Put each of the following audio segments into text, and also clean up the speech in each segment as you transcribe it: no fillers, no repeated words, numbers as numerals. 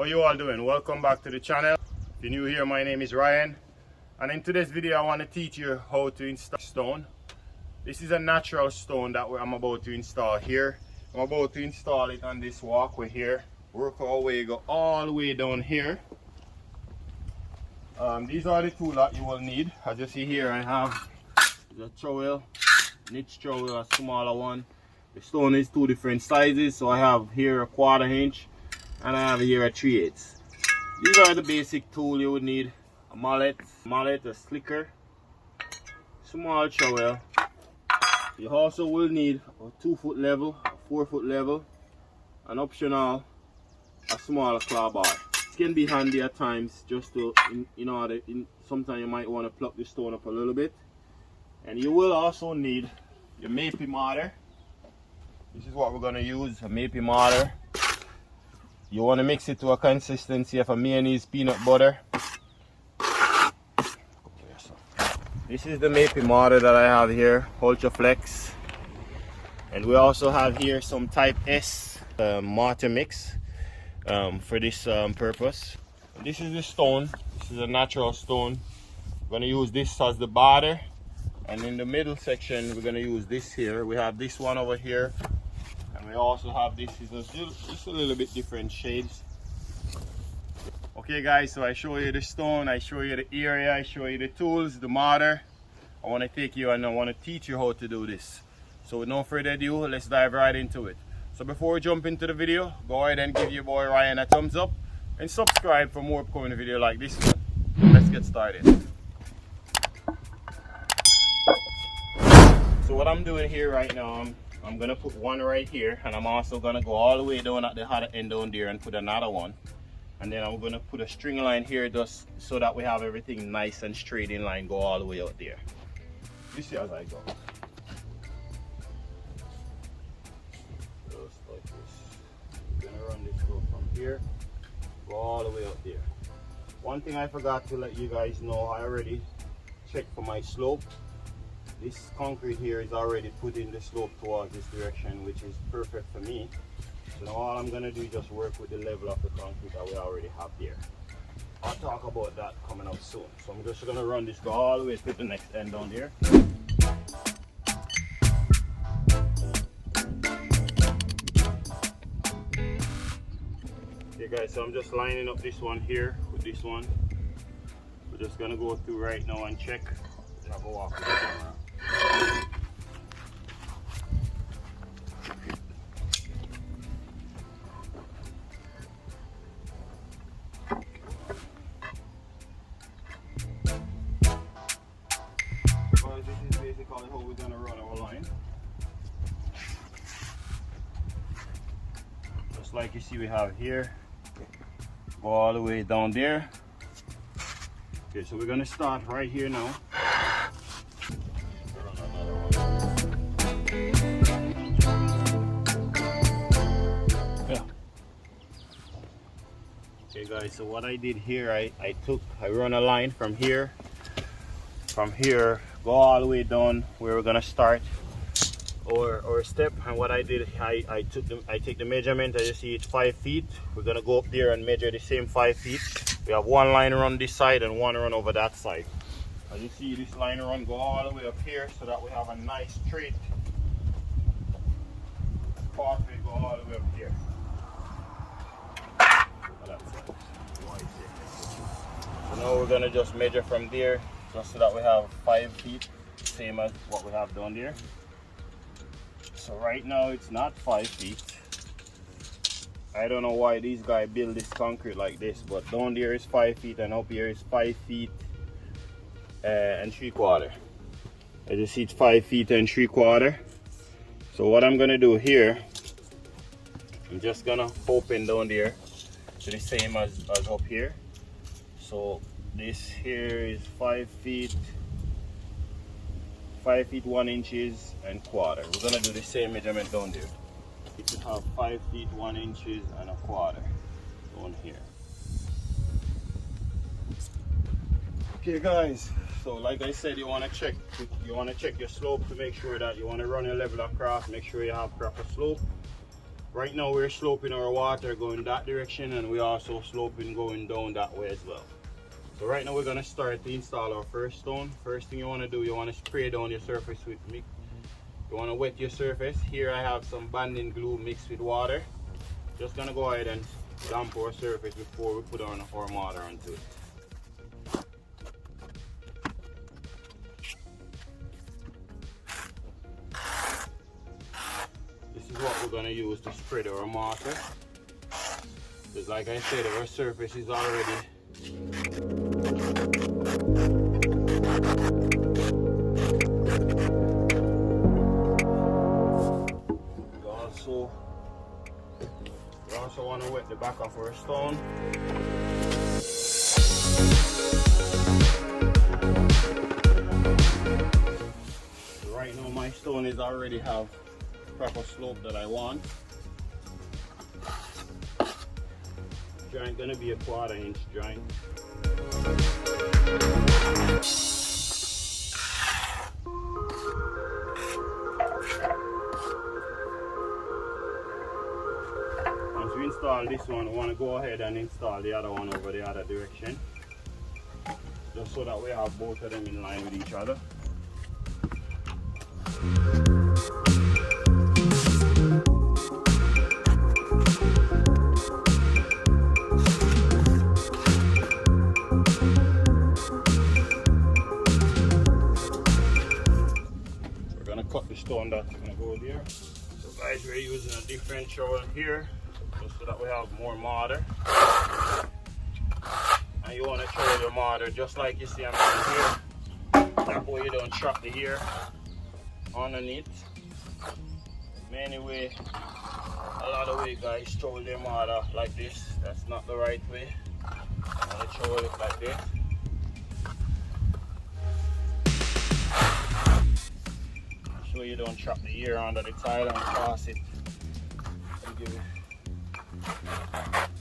How you all doing? Welcome back to the channel. If you're new here, my name is Ryan, and in today's video I want to teach you how to install stone. This is a natural stone that I'm about to install here. I'm about to install it on this walkway here. Work our way, go all the way down here. These are the tools that you will need. As you see here, I have the trowel, niche trowel, a smaller one. The stone is two different sizes, so I have here a 1/4 inch and I have here a 3/8. These are the basic tools you would need: a mallet, a slicker, small trowel. You also will need a 2-foot level, a 4-foot level, and optional a smaller claw bar. It can be handy at times just to, sometimes you might want to pluck the stone up a little bit. And you will also need your maple mortar. This is what we're going to use, a maple mortar. You want to mix it to a consistency of a mayonnaise peanut butter. This is the maple mortar that I have here, Ultra Flex. And we also have here some type S mortar mix for this purpose. And this is the stone. This is a natural stone. We're going to use this as the border. And in the middle section, we're going to use this here. We have this one over here. And we also have this, just a little bit different shades. Okay guys, so I show you the stone, I show you the area, I show you the tools, the mortar. I want to take you and I want to teach you how to do this. So with no further ado, let's dive right into it. So before we jump into the video, go ahead and give your boy Ryan a thumbs up and subscribe for more upcoming videos like this one. Let's get started. So what I'm doing here right now, I'm gonna put one right here, and I'm also gonna go all the way down at the other end down there and put another one. And then I'm gonna put a string line here just so that we have everything nice and straight in line, go all the way out there. You see as I go. Just like this. I'm gonna run this rope from here, go all the way out there. One thing I forgot to let you guys know, I already checked for my slope. This concrete here is already put in the slope towards this direction, which is perfect for me. So now all I'm going to do is just work with the level of the concrete that we already have there. I'll talk about that coming up soon. So I'm just going to run this, go all the way to the next end down there. Okay guys, so I'm just lining up this one here with this one. We're just going to go through right now and check. Have a walk with the camera. Well, this is basically how we're going to run our line. Just like you see we have here, go all the way down there. Okay, so we're going to start right here now. Okay guys, so what I did here, I run a line from here, go all the way down where we're gonna start or step. And what I did, I take the measurement. As you see, it's 5 feet. We're gonna go up there and measure the same 5 feet. We have one line run this side and one run over that side. As you see, this line run go all the way up here so that we have a nice straight pathway go all the way up here. So now we're gonna just measure from there, just so that we have 5 feet, same as what we have down there. So right now it's not 5 feet. I don't know why these guys build this concrete like this, but down there is 5 feet and up here is 5 feet and 3/4. As you see, it's 5 feet and 3/4. So what I'm gonna do here, I'm just gonna open down there to the same as up here. So this here is 5 feet 1 inches and 1/4. We're gonna do the same measurement down there. It should have 5 feet 1 inches and 1/4 down here. Okay guys, so like I said, you want to check your slope to make sure that you want to run your level across, make sure you have proper slope. Right now we're sloping our water going that direction, and we're also sloping going down that way as well. So right now we're going to start to install our first stone. First thing you want to do, you want to spray down your surface with mix. You want to wet your surface. Here I have some banding glue mixed with water. Just going to go ahead and damp our surface before we put on our mortar onto it. This is what we're going to use to spread our mortar. Because like I said, our surface is already we also want to wet the back of our stone. So right now my stone is already have proper slope that I want. Joint gonna be a 1/4 inch joint. Once we install this one, we want to go ahead and install the other one over the other direction, just so that we have both of them in line with each other. Cut the stone that's going to go there. So guys, we're using a different shovel here just so that we have more mortar. And you want to throw your mortar just like you see I'm doing here. That way you don't trap the air underneath. Many way, a lot of way guys throw their mortar like this. That's not the right way. You want to throw it like this. So you don't trap the air under the tile and cause it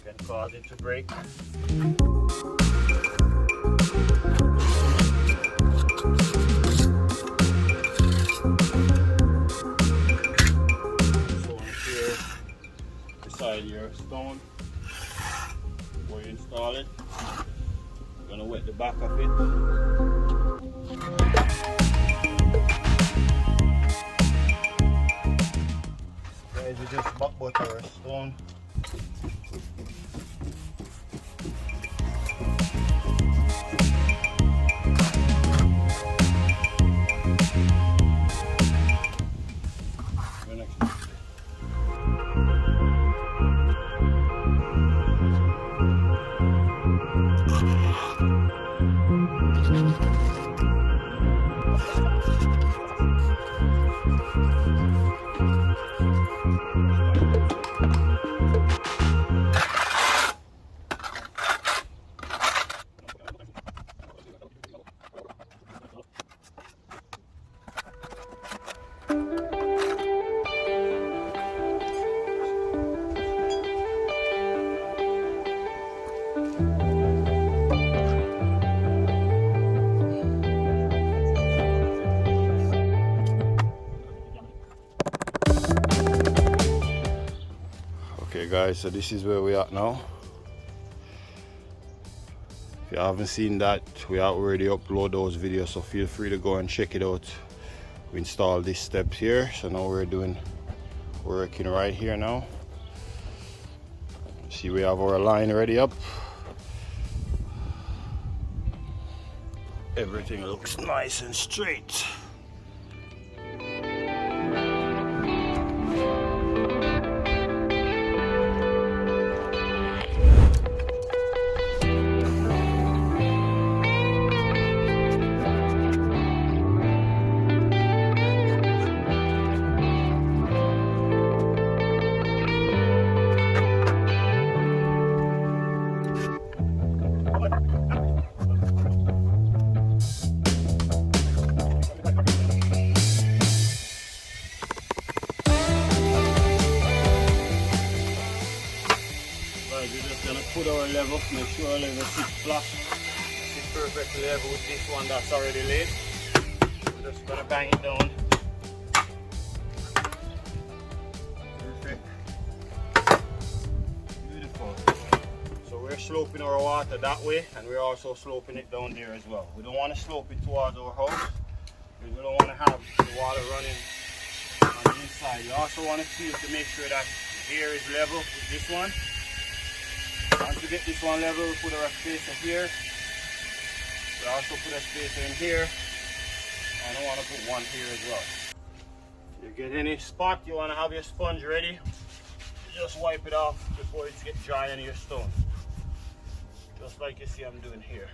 can cause it to break. So here beside your stone, before you install it, you're gonna wet the back of it. We just butter our stone. Okay guys, so this is where we are now. If you haven't seen that, we already upload those videos, so feel free to go and check it out. We installed these steps here, so now we're working right here now. See, we have our line ready up. Everything looks nice and straight. Put our level, make sure our level sits flat, sits perfectly level with this one that's already laid. We're just gonna bang it down. Perfect. we're sloping our water that way, and we're also sloping it down there as well. We don't want to slope it towards our house because we don't want to have the water running on the inside. You also want to feel to make sure that here is level with this one. Once we get this one level, we put our spacer here. We also put a spacer in here. And I want to put one here as well. If you get any spot you want to have your sponge ready, you just wipe it off before it gets dry on your stone. Just like you see I'm doing here.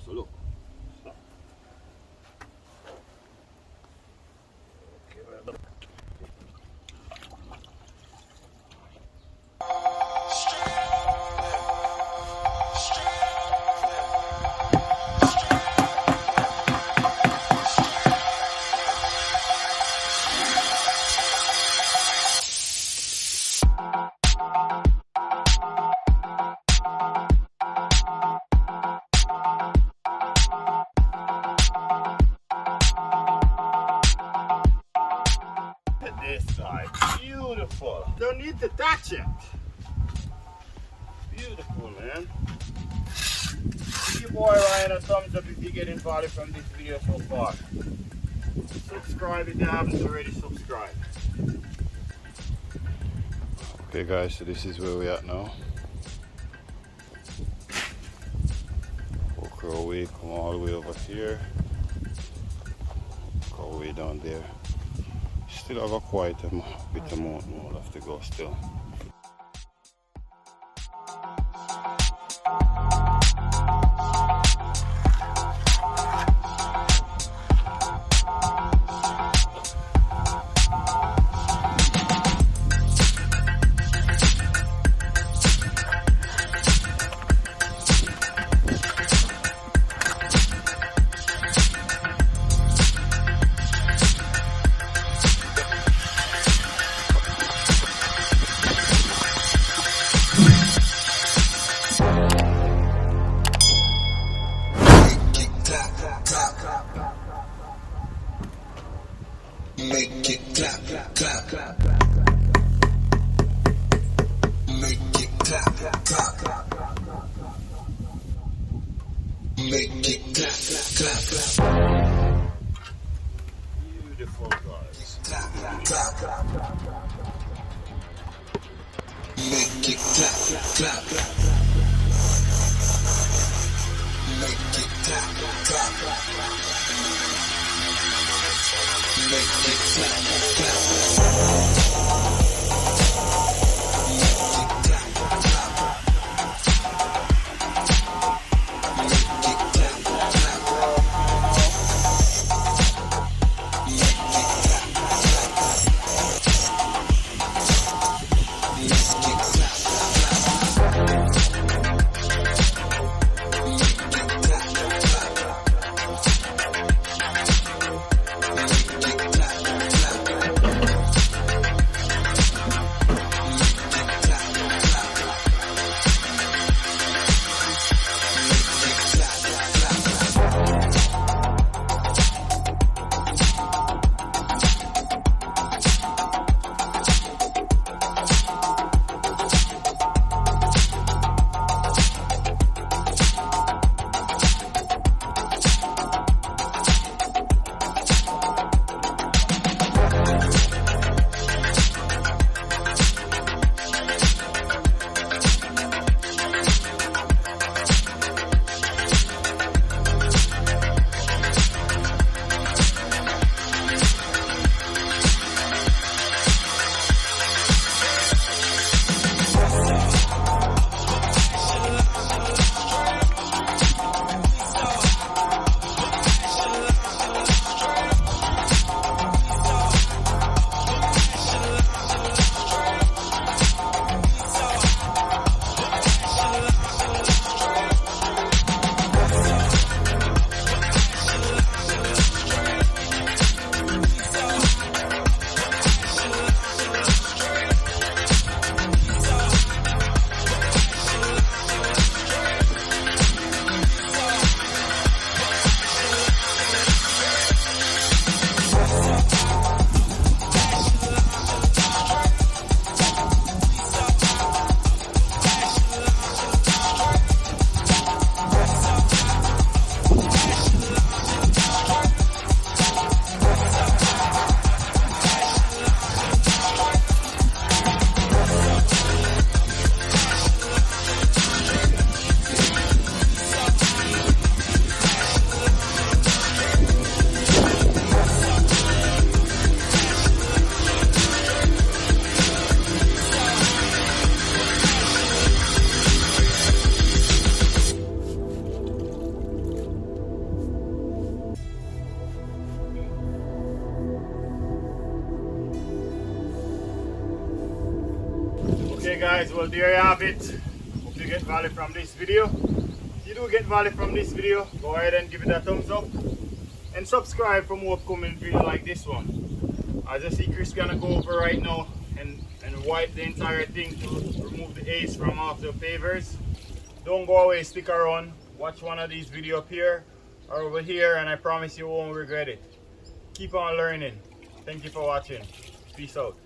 So look, stop. This side, beautiful. Don't need to touch it. Beautiful, man. Give your boy Ryan a thumbs up if you're getting value from this video so far. Subscribe if you haven't already subscribed. Okay guys, so this is where we're at now. Walk our way, come all the way over here. Walk our way down there. Still have a quite a bit of mountain we'll have to go still. Make it clap, clap, clap. Make it clap, clap, clap. Make it clap, clap, clap. Beautiful, God. Make it clap, clap. Make it clap, clap. Make it clap, clap. Okay guys, well there you have it. Hope you get value from this video. If you do get value from this video, go ahead and give it a thumbs up and subscribe for more upcoming videos like this one. As I see Chris gonna go over right now and wipe the entire thing to remove the ace from off the pavers. Don't go away, stick around, watch one of these videos up here or over here, and I promise you won't regret it. Keep on learning. Thank you for watching. Peace out.